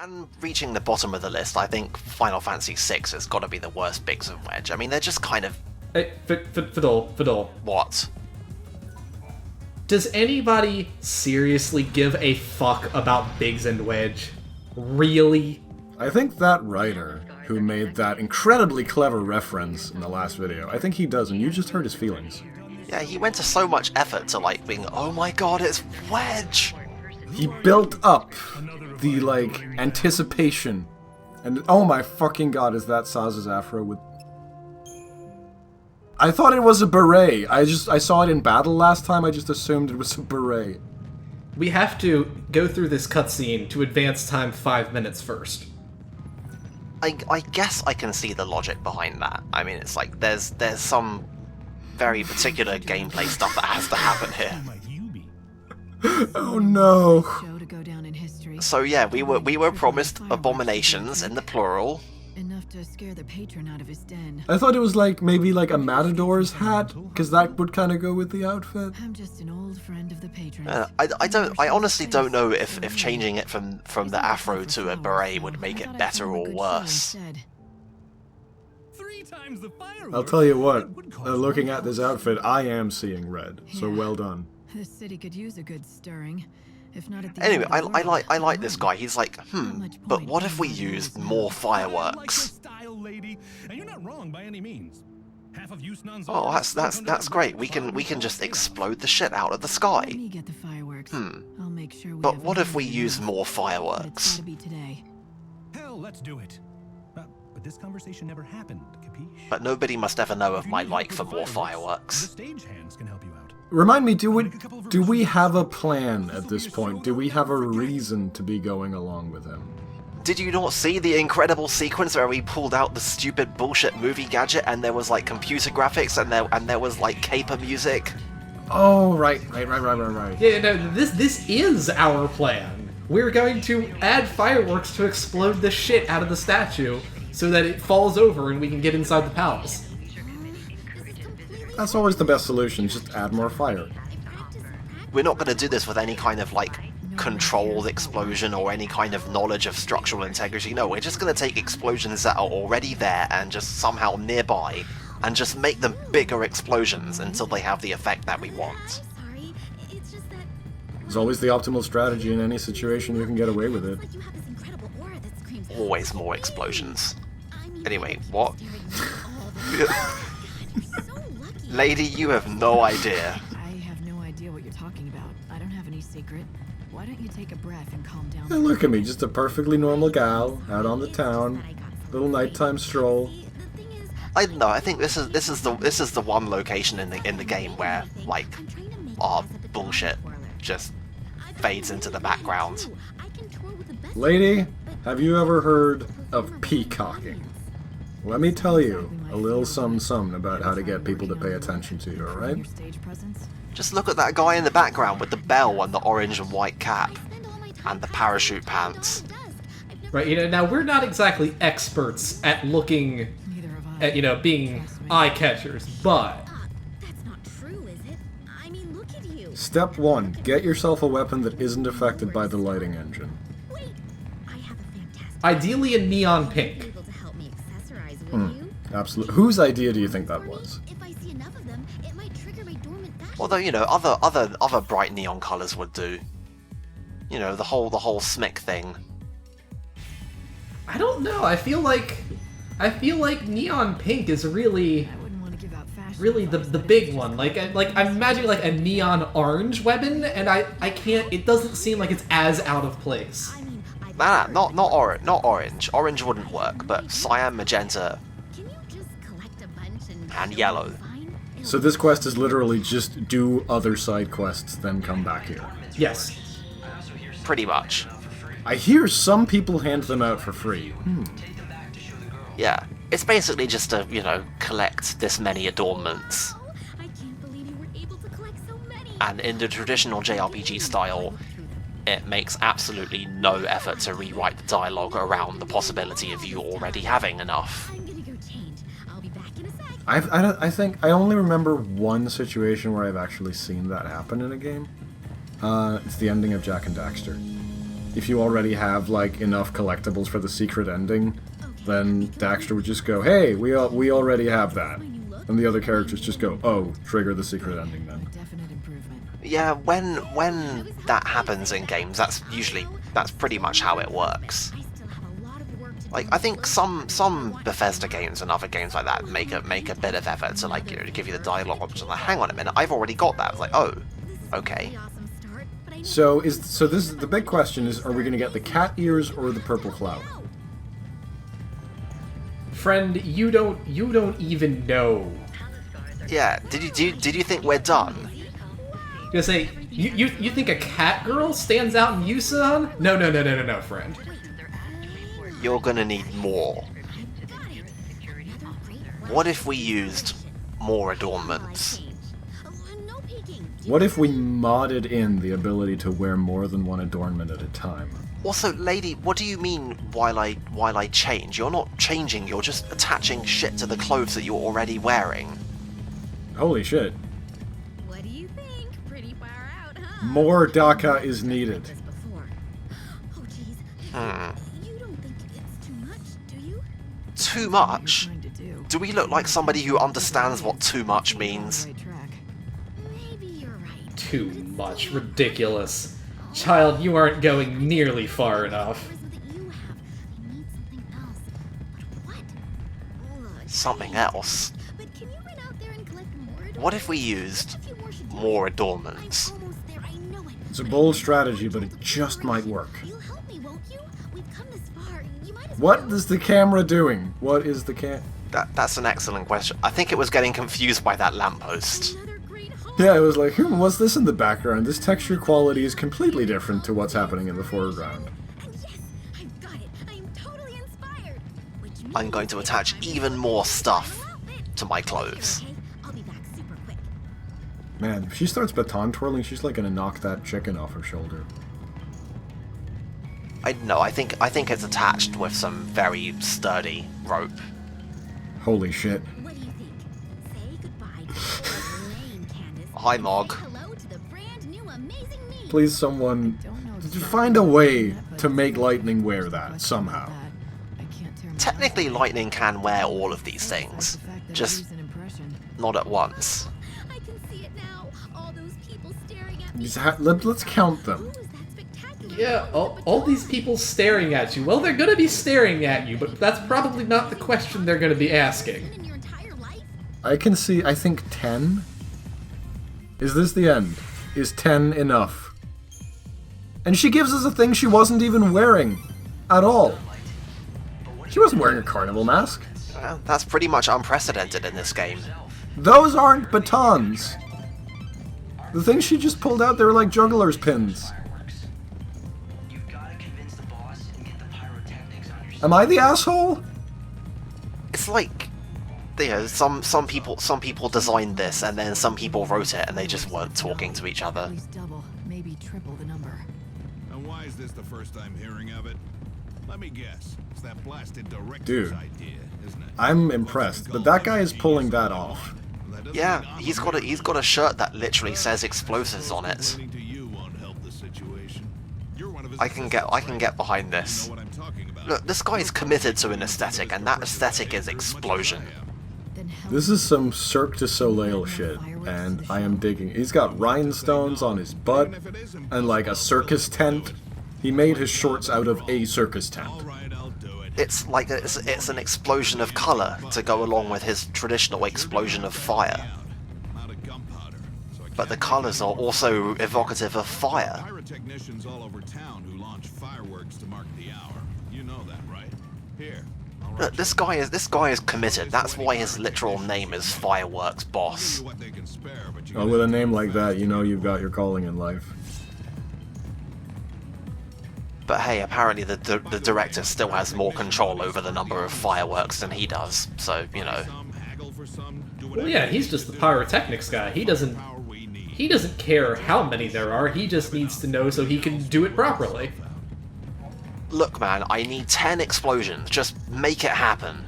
And reaching the bottom of the list, I think Final Fantasy VI has got to be the worst Biggs and Wedge. I mean, they're just kind of... Hey, Fidel. What? Does anybody seriously give a fuck about Biggs and Wedge? Really? I think that writer who made that incredibly clever reference in the last video, I think he does, and you just hurt his feelings. Yeah, he went to so much effort to, like, being, oh my god, it's Wedge! He built up the, like, anticipation. And, oh my fucking god, is that Saz's afro with... I thought it was a beret. I saw it in battle last time, I just assumed it was a beret. We have to go through this cutscene to advance time 5 minutes first. I guess I can see the logic behind that. I mean, it's like, there's some very particular gameplay stuff that has to happen here. Oh no. So yeah, we were promised abominations in the plural. Enough to scare the patron out of his den. I thought it was like, maybe like a matador's hat, because that would kind of go with the outfit. I'm just an old friend of the patron. I honestly don't know if changing it from the afro to a beret would make it better or worse. I'll tell you what, looking at this outfit, I am seeing red, so well done. This city could use a good stirring. If not at the Anyway, I like this guy. He's like, but what if we used more fireworks? Oh, that's great. We can just explode the shit out of the sky. Let me get the fireworks. I'll make sure we But have what the if we money use today. more But it's fireworks? gotta be today. Hell, let's do it. But this conversation never happened, capiche? But nobody must ever know of my like for more The fireworks. stagehands can help you out. Remind me, do we have a plan at this point? Do we have a reason to be going along with him? Did you not see the incredible sequence where we pulled out the stupid bullshit movie gadget and there was like computer graphics and there was like caper music? Oh, right. Yeah, no, this is our plan. We're going to add fireworks to explode the shit out of the statue so that it falls over and we can get inside the palace. That's always the best solution, just add more fire. We're not going to do this with any kind of like controlled explosion or any kind of knowledge of structural integrity. No, we're just going to take explosions that are already there and just somehow nearby and just make them bigger explosions until they have the effect that we want. It's always the optimal strategy in any situation you can get away with it. Always more explosions. Anyway, what? Lady, you have no idea. I have no idea what you're talking about. I don't have any secret. Why don't you take a breath and calm down? Yeah, look at me, just a perfectly normal gal, out on the town, little nighttime stroll. I don't know. I think this is the one location in the game where like our bullshit just fades into the background. Lady, have you ever heard of peacocking? Let me tell you a little something about how to get people to pay attention to you, alright? Your stage presence? Just look at that guy in the background with the bell and the orange and white cap and the parachute pants. Right, now we're not exactly experts at looking Neither have I. at, being eye-catchers, but That's not true, is it? I mean, look at you. Step 1. Get yourself a weapon that isn't affected by the lighting engine. Wait, I have a fantastic ideally a neon pink. able to help me accessorize with you. Absolutely. Whose idea do you think that was? If I see enough of them, it might trigger my dormant passion. Although other bright neon colors would do. The whole smick thing. I don't know. I feel like neon pink is really I wouldn't want to give out fashion the big one. Like I'm imagining like a neon orange weapon, and I can't. It doesn't seem like it's as out of place. I mean, Not orange. Orange wouldn't work, but cyan, magenta, can you just collect a bunch and and yellow. fine? So this quest is literally just do other side quests, then come back here. Yes. Pretty much. I hear some people hand them out for free. Yeah. It's basically just to, collect this many adornments. I can't believe you were able to collect so many. And in the traditional JRPG style, it makes absolutely no effort to rewrite the dialogue around the possibility of you already having enough. I'm gonna go change. I'll be back in a sec. I think I only remember one situation where I've actually seen that happen in a game. It's the ending of Jak and Daxter. if you already have, like, enough collectibles for the secret ending, then Daxter would just go, hey, we already have that. And the other characters just go, oh, trigger the secret ending then. Definite improvement. Yeah, when that happens in games, that's pretty much how it works. I still have a lot of work to do. Like, I think some Bethesda games and other games like that make a bit of effort to, like, you know, to give you the dialogue option. Like, hang on a minute, I've already got that. It's like, oh, This is a okay. pretty awesome start, but I know So this is the big question is, are we going to get the cat ears or the purple flower? Friend, you don't even know. Yeah, did you think we're done? I'm gonna say, you think a cat girl stands out in Yusan? No, friend. You're gonna need more. What if we used more adornments? no peeking. What if we modded in the ability to wear more than one adornment at a time? Also, lady, what do you mean while I change? You're not changing, you're just attaching shit to the clothes that you're already wearing. Holy shit. What do you think? Pretty far out, huh? More DACA is needed. This before. Oh, jeez. Hmm. You don't think it's too much, do you? Too much? Trying to do. Do we look like somebody who understands what too much means? Right track. Maybe you're right. Too much. Ridiculous. Child, you aren't going nearly far enough. Charisma that you have. I need something else. But what? Look, Something else? But can you run out there and collect more adornments? What if we used A few more should do more it. adornments? I'm almost there, I know it. It's a bold strategy, but it just might work. You'll help me, won't you? We've come this far. You might as What well. is the camera doing? What is the That's an excellent question. I think it was getting confused by that lamppost. Another great home. Yeah, it was like, what's this in the background? This texture quality is completely different to what's happening in the foreground. And yes, I've got it. I am totally inspired. Which I'm means going to I attach can even more stuff to my clothes. Okay, I'll be back super quick. Man, if she starts baton twirling, she's like gonna knock that chicken off her shoulder. I think it's attached with some very sturdy rope. Holy shit. What do you think? Say goodbye to the name, Candace. Hi, Mog. Say hello to the brand new amazing me. Please, someone, find a way to make Lightning wear that, somehow. Technically, Lightning can wear all of these things, just not at once. I can see it now. All those people staring at me. Let's count them. Who is that spectacular? Yeah, all these people staring at you. Well, they're gonna be staring at you, but that's probably not the question they're gonna be asking. In your entire life? I can see, I think 10? Is this the end? Is 10 enough? And she gives us a thing she wasn't even wearing. At all. She wasn't wearing a carnival mask. Well, that's pretty much unprecedented in this game. Those aren't batons. The things she just pulled out, they were like juggler's pins. Am I the asshole? It's like, you know, some people designed this, and then some people wrote it, and they just weren't talking to each other. At least double, maybe triple the number. And why is this the first time hearing of it? Let me guess. It's that blasted director's Dude, idea, isn't it? I'm impressed, but that guy is pulling that off. That doesn't Yeah, mean I'm he's got a shirt that literally says explosives on it. Listening to you won't help the situation. You're one of his I can get behind You this. know what I'm talking about. Look, this guy's committed to an aesthetic, and that aesthetic is explosion. Then how This is some Cirque du Soleil shit, and I am digging. He's got rhinestones on his butt, and like a circus tent. He made his shorts out of a circus tent. All right, I'll do it. It's like it's an explosion of color to go along with his traditional explosion of fire. Out of gunpowder, so I But the can't colors are also evocative of fire. Pyrotechnicians all over town who launch fireworks to mark the hour. You know that, right? Here. I'll write Look, this guy is committed. That's why his literal name is Fireworks Boss. you what they can spare, but you Oh, with a name like that, you know you've got your calling in life. But hey, apparently the director still has more control over the number of fireworks than he does. So, you know. some haggle for some, do Well, whatever yeah, you he's need just to the do. pyrotechnics guy. He doesn't care how many there are. He just needs to know so he can do it properly. Look, man, I need 10 explosions. Just make it happen.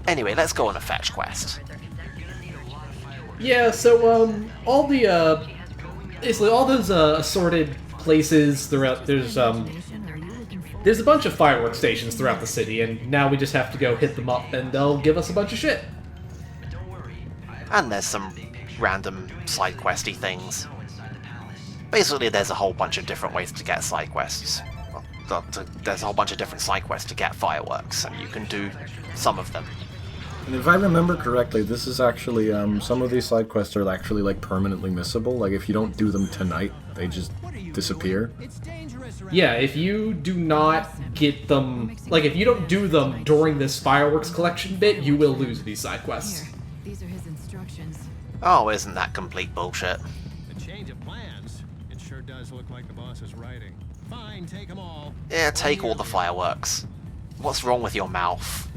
Anyway, let's go on a fetch quest. Yeah, so all the basically all those assorted places throughout. There's a bunch of fireworks stations throughout the city, and now we just have to go hit them up, and they'll give us a bunch of shit. And there's some random side questy things. Basically, there's a whole bunch of different ways to get side quests. Well, there's a whole bunch of different side quests to get fireworks, and you can do some of them. And if I remember correctly, this is actually, some of these side quests are actually, like, permanently missable. Like, if you don't do them tonight, they just disappear. Yeah, if you do not get them, like if you don't do them during this fireworks collection bit, you will lose these side quests. Here, these are his instructions. Oh, isn't that complete bullshit? A change of plans? It sure does look like the boss is writing. Fine, take them all. Yeah, take all the fireworks. What's wrong with your mouth?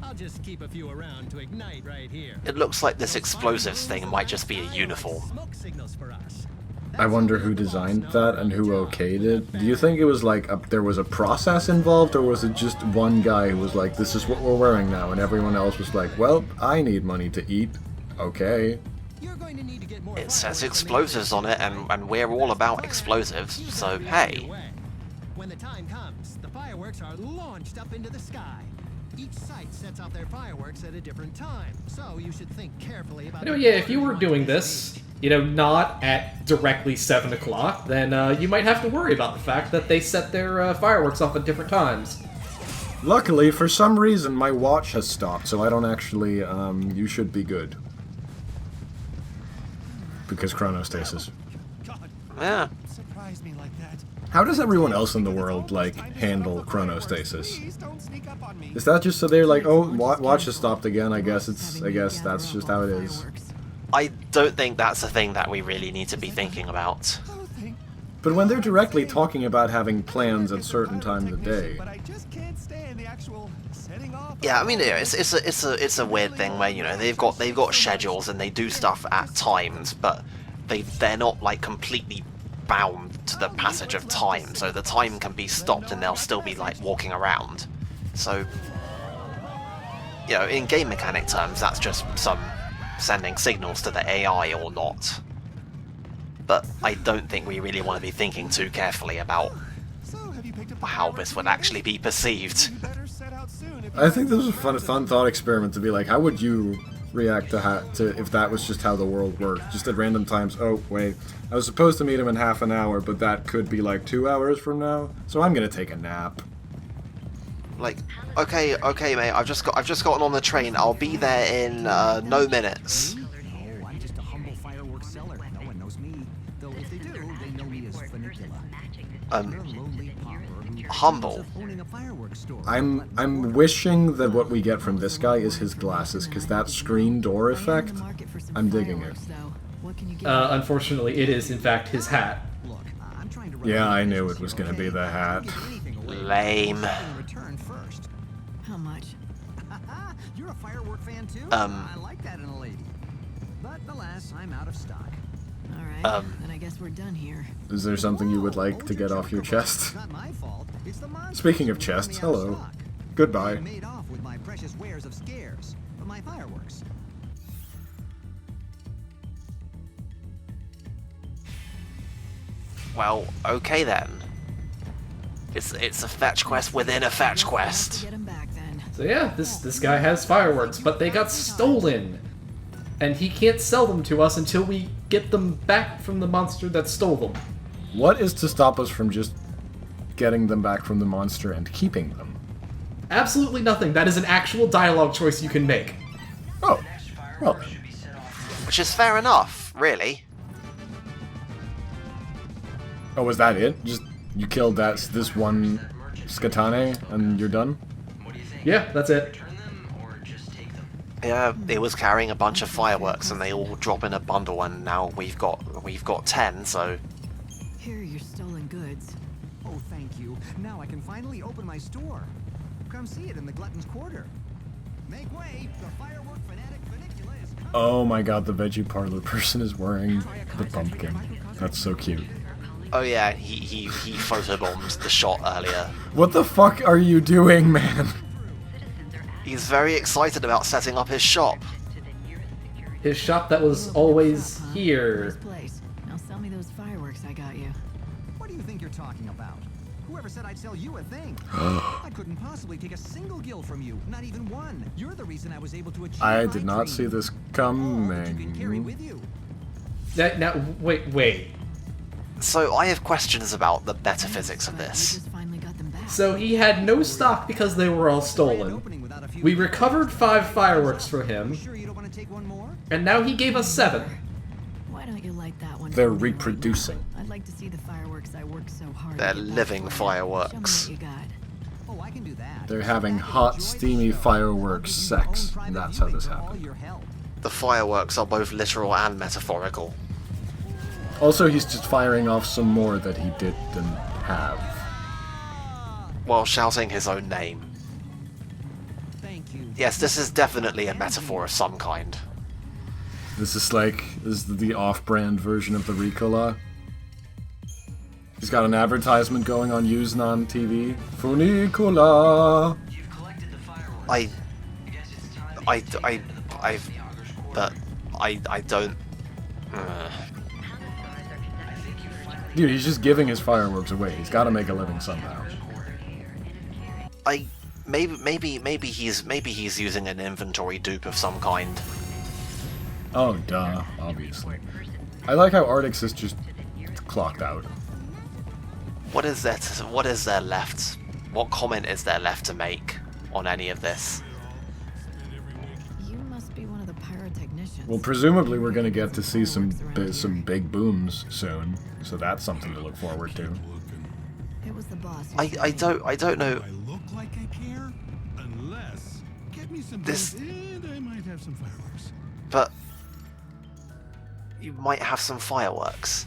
I'll just keep a few around to ignite right here. It looks like this explosives thing might just be a uniform. Smoke signals for us. I wonder who designed that and who okayed it. Do you think it was like there was a process involved, or was it just one guy who was like, this is what we're wearing now, and everyone else was like, well, I need money to eat. Okay. You're going to need to get more It says fireworks explosives on it, and we're all about explosives, so hey. When the time comes, the fireworks are launched up into the sky. Each site sets out their fireworks at a different time, so you should think carefully about... Yeah, if you were doing this, not at directly 7 o'clock, then you might have to worry about the fact that they set their fireworks off at different times. Luckily, for some reason, my watch has stopped, so I don't actually, you should be good. Because chronostasis. Yeah. Surprise me like that. How does everyone else in the world, like, handle chronostasis? Please don't sneak up on me. Is that just so they're like, oh, watch has stopped again, I guess that's just how it is. I don't think that's a thing that we really need to be thinking about. Oh, thank... But when they're directly talking about having plans at certain times of day, But I just can't stand the actual setting off. Yeah, I mean, it's a weird thing where they've got schedules and they do stuff at times, but they're not like completely bound to the passage of time. So the time can be stopped and they'll still be like walking around. So in game mechanic terms, that's just some sending signals to the AI or not. But I don't think we really want to be thinking too carefully about So, have you picked up how this would actually be perceived. You better set out soon if I think this was a fun thought experiment to be like, how would you react to if that was just how the world worked? Just at random times, oh, wait, I was supposed to meet him in half an hour, but that could be like 2 hours from now, so I'm gonna take a nap. Like, okay, mate, I've just gotten on the train. I'll be there in no minutes. No, I'm just a humble fireworks seller. No one knows me. Though if they do, they know me as Funicula. Lonely pauper who Humble. dreams of owning a fireworks store. I'm wishing that what we get from this guy is his glasses, because that screen door effect, I'm digging it. Unfortunately, it is in fact his hat. Look, I'm trying to run Yeah, a I business knew it here, was gonna okay? be the hat. Give anything away, but Lame. in return first. How much? You're a firework fan too? I like that in a lady. But alas, I'm out of stock. Alright, then I guess we're done here. Is there something you would like to get off your chest? Not my fault. It's the monsters Speaking of who chests, run me out of hello. stock. Goodbye. I made off with my precious wares of scares, but my fireworks. Well, okay then. It's a fetch quest within a fetch quest. Get him back then. So yeah, this guy has fireworks, but they got stolen. And he can't sell them to us until we get them back from the monster that stole them. What is to stop us from just getting them back from the monster and keeping them? Absolutely nothing. That is an actual dialogue choice you can make. Oh, well, Which is fair enough, really. oh, was that it? Just, you killed this one Skatane and you're done? Yeah, that's it. Yeah, it was carrying a bunch of fireworks and they all drop in a bundle, and now we've got 10, so Here are your stolen goods. Oh, thank you. Now I can finally open my store. Come see it in the Glutton's Quarter. Make way, the firework fanatic Funicula is coming. Oh my god, the veggie parlor person is wearing the pumpkin. That's so cute. oh yeah, he photobombed the shot earlier. What the fuck are you doing, man? He's very excited about setting up his shop. His shop that was always here. Nice place. Now sell me those fireworks I got you. What do you think you're talking about? Whoever said I'd sell you a thing? I couldn't possibly take a single gil from you, not even one. You're the reason I was able to achieve I my did not dream. see this All that you can carry coming. with you. Now, wait. So I have questions about the metaphysics of But we this. just finally got them back. So he had no stock because they were all Grand stolen. opening without a few We people. recovered 5 fireworks for him, Sure you don't want to take one more? and now he gave us 7. Why don't you light that one? They're for me right reproducing. now? I'd like to see the fireworks I worked so hard. They're to get back living for you. fireworks. Show me what you got. Oh, I can do that. They're Sit having back and hot, enjoy the steamy show. fireworks I'll give you your own sex, private and that's how viewing this for all happened. your help. The fireworks are both literal and metaphorical. Also, he's just firing off some more that he didn't have. While shouting his own name. Thank you. Yes, this is definitely a metaphor of some kind. This is the off-brand version of the Ricola. He's got an advertisement going on Usenon TV. Funicula! I don't... Dude, he's just giving his fireworks away. He's got to make a living somehow. Maybe he's using an inventory dupe of some kind. Oh, duh, obviously. I like how Artix is just clocked out. What is there left? What comment is there left to make on any of this? You must be one of the pyrotechnicians. Well, presumably we're gonna get to see some big booms soon, so that's something to look forward to. It was the boss. who I said don't know. Do I look like I care? Unless, get me some This- booze and I might have some fireworks. But you might have some fireworks.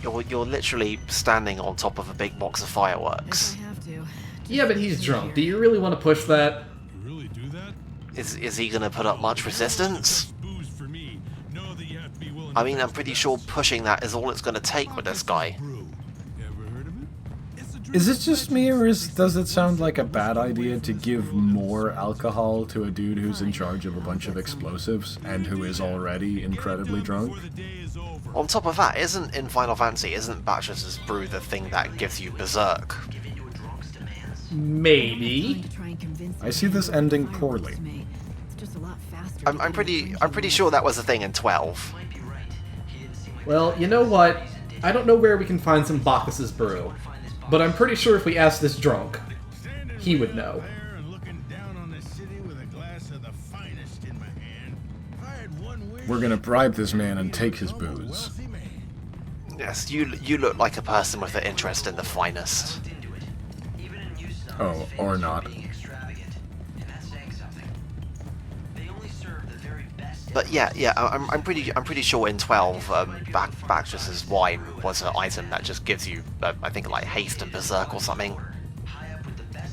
You're literally standing on top of a big box of If fireworks. I have to. Yeah, but he's drunk. Do you really want to push that? You really do that? Is he gonna put up much resistance? Booze for me. Know that you have to be willing I to mean, pay I'm for pretty that. sure pushing that is all it's gonna take with this guy. Brew. Ever heard of it? It's a drink Is it just me, or does it sound like a bad idea to give more alcohol to a dude who's in charge of a bunch of explosives and who is already incredibly drunk? before the day is over. On top of that, isn't Bacchus's brew the thing that gives you berserk? Maybe. Trying to try and convince I see this ending poorly. to me. It's just a lot faster. I'm pretty sure that was a thing in 12. Well, you know what? I don't know where we can find some Bacchus's brew, but I'm pretty sure if we asked this drunk, he would know. There and looking down on the city with a glass of the finest in my hand. If I had one wish, We're gonna bribe this man and take his booze. wealthy man. Yes, you look like a person with an interest in the finest. Oh, or not. But yeah, I'm pretty sure in 12, Bacchus's wine was an item that just gives you, I think, like haste and berserk or something.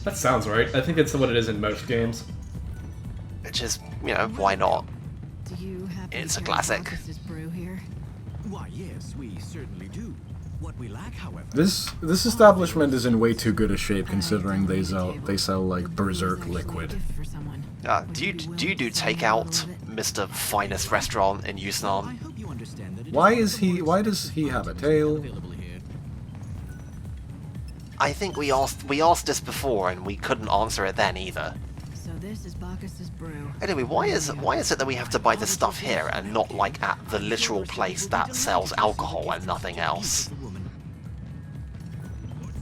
That sounds right. I think it's what it is in most games. Which is, you know, why not? Do you happen to It's a carry classic. Bacchus's brew here? Why, yes, we certainly do. What we lack, however... This establishment is in way too good a shape considering they sell like berserk Actually a liquid. gift for someone. Do you do takeout, Mr. Finest Restaurant in I Yusnan? hope you understand that it Why is does he have a tail? available here. I think we asked this before and we couldn't answer it then either. So this is Bacchus's brew. Anyway, why is it that we have to buy this stuff here and not like at the literal place that sells alcohol and nothing else?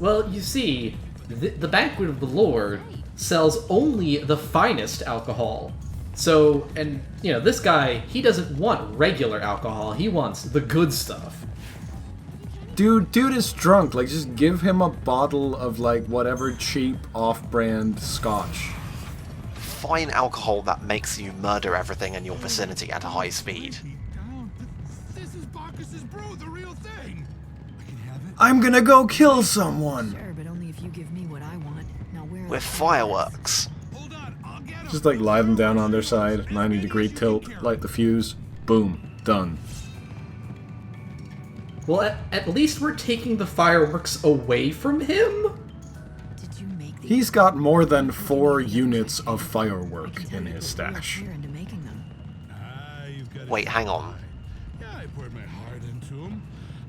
Well, you see, the Banquet of the Lord sells only the finest alcohol. So, and, you know, this guy, he doesn't want regular alcohol, he wants the good stuff. Dude is drunk. Like, just give him a bottle of like whatever cheap off-brand scotch. Fine alcohol that makes you murder everything in your vicinity at a high speed. This is Bacchus's brew, the real thing. I can have it. I'm gonna go kill someone. Sure, but only if you give me what I want. Now where are With the fireworks. Hold on, I'll get him. Just like lie them down on their side, 90-degree tilt, light the fuse, boom, done. Well, at least we're taking the fireworks away from him? Did you make these? He's got more than 4 units of firework in his stash. Clear into making them. Wait, hang on. Yeah, I poured my heart into him.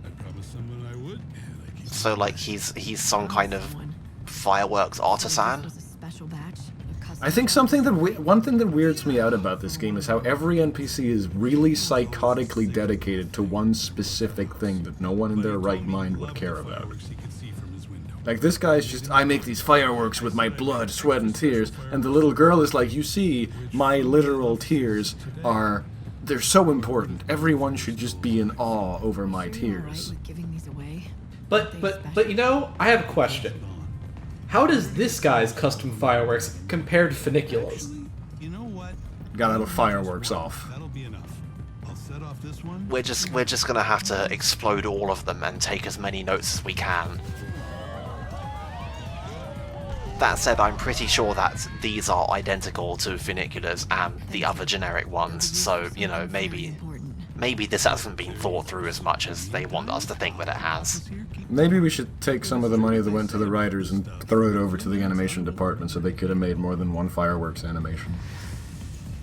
I promised someone I would, and I keep So, like, he's some kind of fireworks artisan? Was a special batch of custom I think something that one thing that weirds me out about this game is how every NPC is really psychotically dedicated to one specific thing that no one in their right mind would care about. fireworks he could see from his window. Like, this guy's just, I make these fireworks with my blood, sweat, and tears, and the little girl is like, you see, my literal tears they're so important. Everyone should just be in awe over my Are you alright tears. with giving these away? But you know, I have a question. How does this guy's custom fireworks compare to Funicula's? You know what? Gotta have fireworks off. That'll be enough. I'll set off this one. We're just gonna have to explode all of them and take as many notes as we can. That said, I'm pretty sure that these are identical to Funicula's and the other generic ones, so, you know, maybe this hasn't been thought through as much as they want us to think that it has. Maybe we should take some of the money that went to the writers and throw it over to the animation department so they could have made more than one fireworks animation.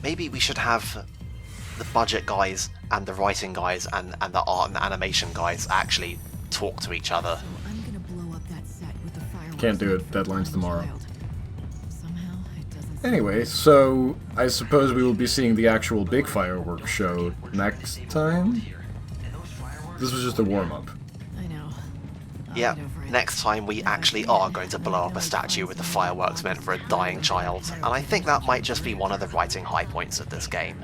Maybe we should have the budget guys and the writing guys and the art and animation guys actually talk to each other. So I'm gonna blow up that set with the fireworks. Can't do it. from Deadline's Time tomorrow. Child. Somehow it doesn't. Anyway, so I suppose we will be seeing the actual big fireworks show next time? This was just a warm-up. I know. I'll Yeah, get over it. next time we actually are going to blow up a statue with the fireworks meant for a dying child, and I think that might just be one of the writing high points of this game.